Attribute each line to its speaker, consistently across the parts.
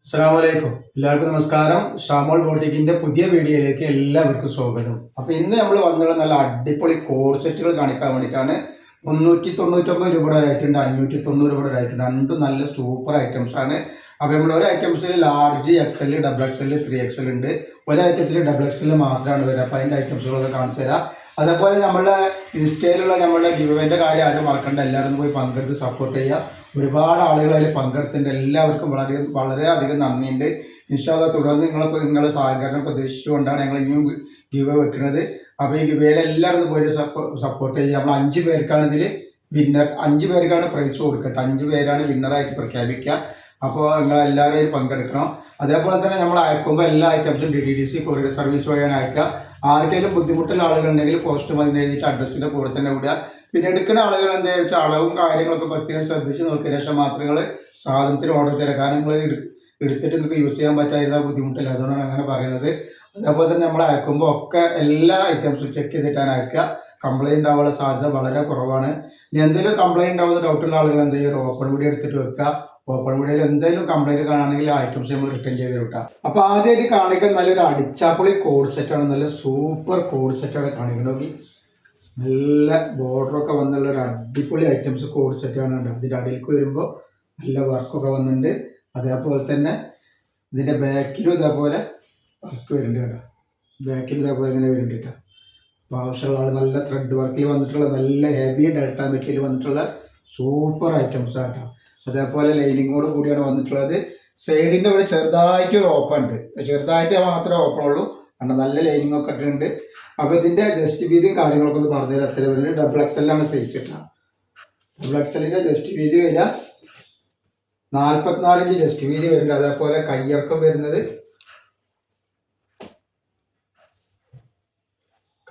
Speaker 1: അസ്സലാമലൈക്കും. എല്ലാവർക്കും നമസ്കാരം. ഷാമോൾ ബോട്ടിക്കിന്റെ പുതിയ വീഡിയോയിലേക്ക് എല്ലാവർക്കും സ്വാഗതം. അപ്പൊ ഇന്ന് നമ്മൾ വന്നുള്ള നല്ല അടിപൊളി കോഡ് സെറ്റുകൾ കാണിക്കാൻ വേണ്ടിയിട്ടാണ്. 399 രൂപയുടെ ആയിട്ടുണ്ട്, 590 രൂപയുടെ ആയിട്ടുണ്ട്. രണ്ടും നല്ല സൂപ്പർ ഐറ്റംസ് ആണ്. അപ്പൊ നമ്മൾ ഒരു ഐറ്റംസിൽ large XL, double XL, 3XL ഉണ്ട്. ഒരു ഐറ്റത്തിൽ ഡബിൾ എക്സൽ മാത്രമാണ് വരിക. അപ്പൊ അതിന്റെ ഐറ്റംസുകളൊക്കെ കാണിച്ചു തരാം. അതേപോലെ നമ്മളെ ഇൻസ്റ്റയിലുള്ള നമ്മളുടെ ഗിവ്അവേന്റെ കാര്യം ആരും മറക്കണ്ട. എല്ലാവരും പോയി പങ്കെടുത്ത് സപ്പോർട്ട് ചെയ്യുക. ഒരുപാട് ആളുകൾ അതിൽ പങ്കെടുത്തിട്ടുണ്ട്. എല്ലാവർക്കും വളരെയധികം നന്ദിയുണ്ട്. ഇൻഷാ അല്ലാഹ് തുടർന്ന് നിങ്ങളെ സഹകരണം പ്രതീക്ഷിച്ചുകൊണ്ടാണ് ഞങ്ങൾ ഇനിയും ഗിവ് വെക്കുന്നത്. അപ്പോൾ ഈ ഗിവയിൽ എല്ലാവരും പോയി സപ്പോർട്ട് ചെയ്യുക. നമ്മൾ 5 പേർക്കാണ് ഇതിൽ വിന്നർ, 5 പേർക്കാണ് പ്രൈസ് കൊടുക്കട്ടെ. 5 പേരാണ് വിന്നറായിട്ട് പ്രഖ്യാപിക്കുക. അപ്പോൾ നിങ്ങൾ എല്ലാവരും പങ്കെടുക്കണം. അതേപോലെ തന്നെ നമ്മൾ അയക്കുമ്പോൾ എല്ലാ ഐറ്റംസും DTDC കൊറിയർ സർവീസ് വഴിയാണ് അയക്കുക. ആർക്കെങ്കിലും ബുദ്ധിമുട്ടുള്ള ആളുകളുണ്ടെങ്കിൽ പോസ്റ്റ് മതി എഴുതിയിട്ട് അഡ്രസ്സിൻ്റെ കൂടെ തന്നെ വിടുക. പിന്നെ എടുക്കുന്ന ആളുകൾ എന്താ വെച്ചാൽ അളവും കാര്യങ്ങളൊക്കെ പ്രത്യേകം ശ്രദ്ധിച്ച് നോക്കിയ ശേഷം മാത്രം നിങ്ങൾ സാധനത്തിന് ഓർഡർ തരിക. കാരണം നിങ്ങൾ എടുത്തിട്ട് നിങ്ങൾക്ക് യൂസ് ചെയ്യാൻ പറ്റാതിരുന്ന ബുദ്ധിമുട്ടില്ല, അതുകൊണ്ടാണ് അങ്ങനെ പറയുന്നത്. അതേപോലെ തന്നെ നമ്മൾ അയക്കുമ്പോൾ ഒക്കെ എല്ലാ ഐറ്റംസും ചെക്ക് ചെയ്തിട്ടാണ് അയക്കുക. കംപ്ലൈൻറ്റ് ആവാനുള്ള സാധ്യത വളരെ കുറവാണ്. ഇനി എന്തെങ്കിലും കംപ്ലൈൻറ്റ് ആവുന്ന ഡൗട്ടുള്ള ആളുകൾ എന്ത് ചെയ്യുക, ഓപ്പൺ വീഡിയോ എടുത്തിട്ട് വെക്കുക. ഓപ്പൺ വീഡിയോയിൽ എന്തെങ്കിലും കംപ്ലൈൻറ്റ് കാണുകയാണെങ്കിൽ ആ ഐറ്റംസ് നമ്മൾ റിട്ടേൺ ചെയ്ത് വിട്ടാം. അപ്പോൾ ആദ്യമായിട്ട് കാണിക്കാൻ നല്ലൊരു അടിച്ചാപ്പൊളി കോഡ് സെറ്റാണ്. നല്ല സൂപ്പർ കോഡ് സെറ്റാണ് കാണിക്കുന്നത്. നല്ല ബോർഡറൊക്കെ വന്നുള്ള ഒരു അടിപൊളി ഐറ്റംസ് കോഡ് സെറ്റാണ്. ഇതിൻ്റെ അടിയിലേക്ക് വരുമ്പോൾ നല്ല വർക്കൊക്കെ വന്നിട്ടുണ്ട്. അതേപോലെ തന്നെ ഇതിൻ്റെ ബാക്കിലും ഇതേപോലെ വർക്ക് വരുന്നുണ്ട് കേട്ടോ. ബാക്കിൽ ഇതേപോലെ ഇങ്ങനെ വരുന്നുണ്ട് കേട്ടോ. അപ്പോൾ ആവശ്യമുള്ള ആൾ നല്ല ത്രെഡ് വർക്കിൽ വന്നിട്ടുള്ള നല്ല ഹെവി ഡെൽറ്റ മെറ്റീരിയൽ വന്നിട്ടുള്ള സൂപ്പർ ഐറ്റംസ് ആട്ടോ. അതേപോലെ ലൈനിങ്ങോട് കൂടിയാണ് വന്നിട്ടുള്ളത്. സൈഡിൻ്റെ ഇവിടെ ചെറുതായിട്ട് ഒരു ഓപ്പൺ ഉണ്ട്, ചെറുതായിട്ട് മാത്രമേ ഓപ്പൺ ഉള്ളൂ. കാരണം നല്ല ലൈനിങ് ഒക്കെ ഇട്ടിട്ടുണ്ട്. അപ്പോൾ ഇതിൻ്റെ ജസ്റ്റ് വീതിയും കാര്യങ്ങളൊക്കെ ഒന്ന് പറഞ്ഞുതരാം. എത്ര വരുന്നത്? ഡബിൾ XL സൈസ് കിട്ടുക. ഡബിൾ XLൻ്റെ ജസ്റ്റ് വീതി വരിക 44 ഇഞ്ച് ജസ്റ്റ് വീതി വരുന്നുണ്ട്. അതേപോലെ കയ്യിറക്കം വരുന്നത്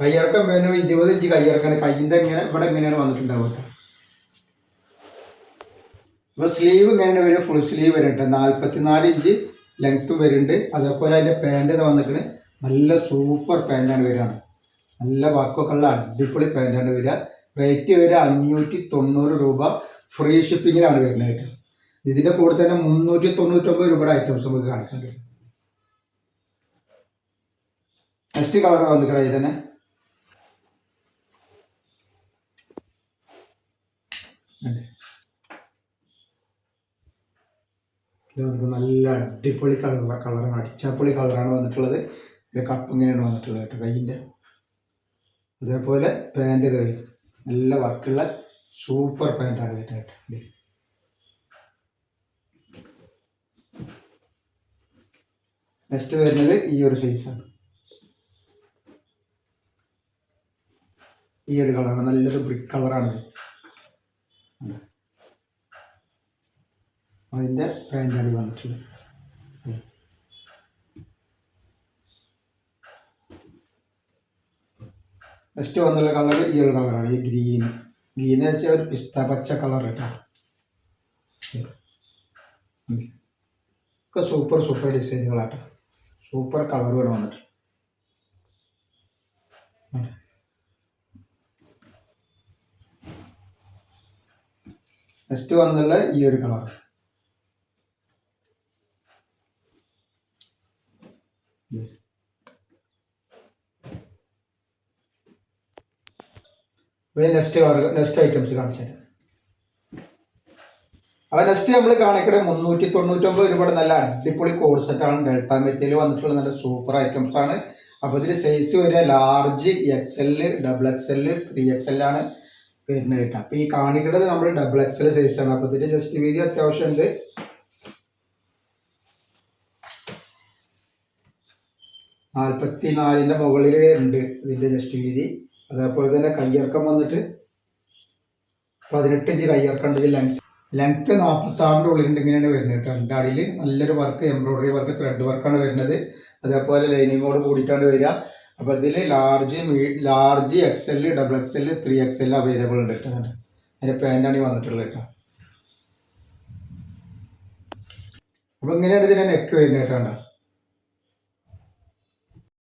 Speaker 1: വരുന്നത് 20 ഇഞ്ച് കയ്യിറക്കാണ്. കയ്യിൻ്റെ ഇങ്ങനെ ഇവിടെ ഇങ്ങനെയാണ് വന്നിട്ടുണ്ടാവുക. അപ്പോൾ സ്ലീവ് ഇങ്ങനെയാണ് വരിക, ഫുൾ സ്ലീവ് വരുന്നുണ്ട്. 44 ഇഞ്ച് ലെങ്ത്തും വരുന്നുണ്ട്. അതേപോലെ അതിൻ്റെ പാൻറ് വന്നിട്ട് നല്ല സൂപ്പർ പാൻറ്റാണ് വരികയാണ്. നല്ല വർക്കൊക്കെ ഉള്ള അടിപൊളി പാൻറ്റാണ് വരിക. റേറ്റ് വരിക 590 രൂപ. ഫ്രീ ഷിപ്പിങ്ങിലാണ് വരുന്നത്. ഇതിൻ്റെ കൂടെ തന്നെ 399 രൂപയുടെ ഐറ്റംസ് നമുക്ക് കാണിക്കാൻ കഴിയും. നെക്സ്റ്റ് കളറാണ് വന്നിട്ട് അതിൽ തന്നെ നല്ല അടിപൊളി കളറാണ്, അടിച്ചാപ്പൊളി കളറാണ് വന്നിട്ടുള്ളത്. ഇതിൻ്റെ കപ്പ് ഇങ്ങനെയാണ് വന്നിട്ടുള്ളത് കേട്ടോ കയ്യിൻ്റെ. അതേപോലെ പാൻറ് നല്ല വർക്കുള്ള സൂപ്പർ പാൻറ്റാണ് വരുന്നത്. നെക്സ്റ്റ് വരുന്നത് ഈ ഒരു സൈസാണ്. ഈ ഒരു കളറാണ്, നല്ലൊരു ബ്രിക്ക് കളറാണ്. അതിൻ്റെ പാൻറ്റാണ് വന്നിട്ടുള്ളത്. നെക്സ്റ്റ് വന്നുള്ള കളർ ഈ ഒരു കളറാണ്, ഈ ഗ്രീൻ വെച്ചാൽ ഒരു പിസ്ത പച്ച കളർ കേട്ടോ. ഒക്കെ സൂപ്പർ ഡിസൈനുകളാട്ടോ, സൂപ്പർ കളറുകൾ വന്നിട്ട്. നെക്സ്റ്റ് വന്നുള്ള ഈ ഒരു കളർ നെക്സ്റ്റ് ഐറ്റംസ് കാണിച്ചു തരാം. അപ്പോൾ നെക്സ്റ്റ് നമ്മൾ കാണിക്കണത് 399 രൂപയുടെ നല്ല അടിപൊളി കോഡ് സെറ്റാണ്. ഡെൽറ്റ മെറ്റീരിയൽ വന്നിട്ടുള്ള നല്ല സൂപ്പർ ഐറ്റംസ് ആണ്. അപ്പോൾ ഇതിൽ സൈസ് വരിക large, XL, double XL, 3XL ആണ് വരുന്നത് കേട്ടോ. അപ്പോൾ ഈ കാണിക്കുന്നത് നമ്മൾ ഡബിൾ XL സൈസാണ്. അപ്പോൾ ഇതിൻ്റെ ജസ്റ്റ് വീതി അത്യാവശ്യമുണ്ട്. ന്റെ മുകളിൽ ഉണ്ട് ഇതിൻ്റെ ജസ്റ്റ് വീതി. അതേപോലെ തന്നെ കയ്യിറക്കം വന്നിട്ട് 18 ഇഞ്ച് കയ്യിറക്കം ഉണ്ട്. ലെങ്ത്ത് 46 ഉള്ളിലുണ്ട്. ഇങ്ങനെയാണ് വരുന്നത് കേട്ടോ. എൻ്റെ അടിയിൽ നല്ലൊരു വർക്ക്, എംബ്രോയിഡറി വർക്ക്, ത്രെഡ് വർക്കാണ് വരുന്നത്. അതേപോലെ ലൈനിങ്ങോട് കൂടിയിട്ടാണ് വരിക. അപ്പോൾ ഇതിൽ large XL, double XL, 3XL available ഉണ്ട് കേട്ടോ. അതിൻ്റെ പാൻറ്റാണ് വന്നിട്ടുള്ളത് കേട്ടോ. അപ്പോൾ ഇങ്ങനെയാണ് ഇതിൻ്റെ നെക്ക് വരുന്നത് കേട്ടോ.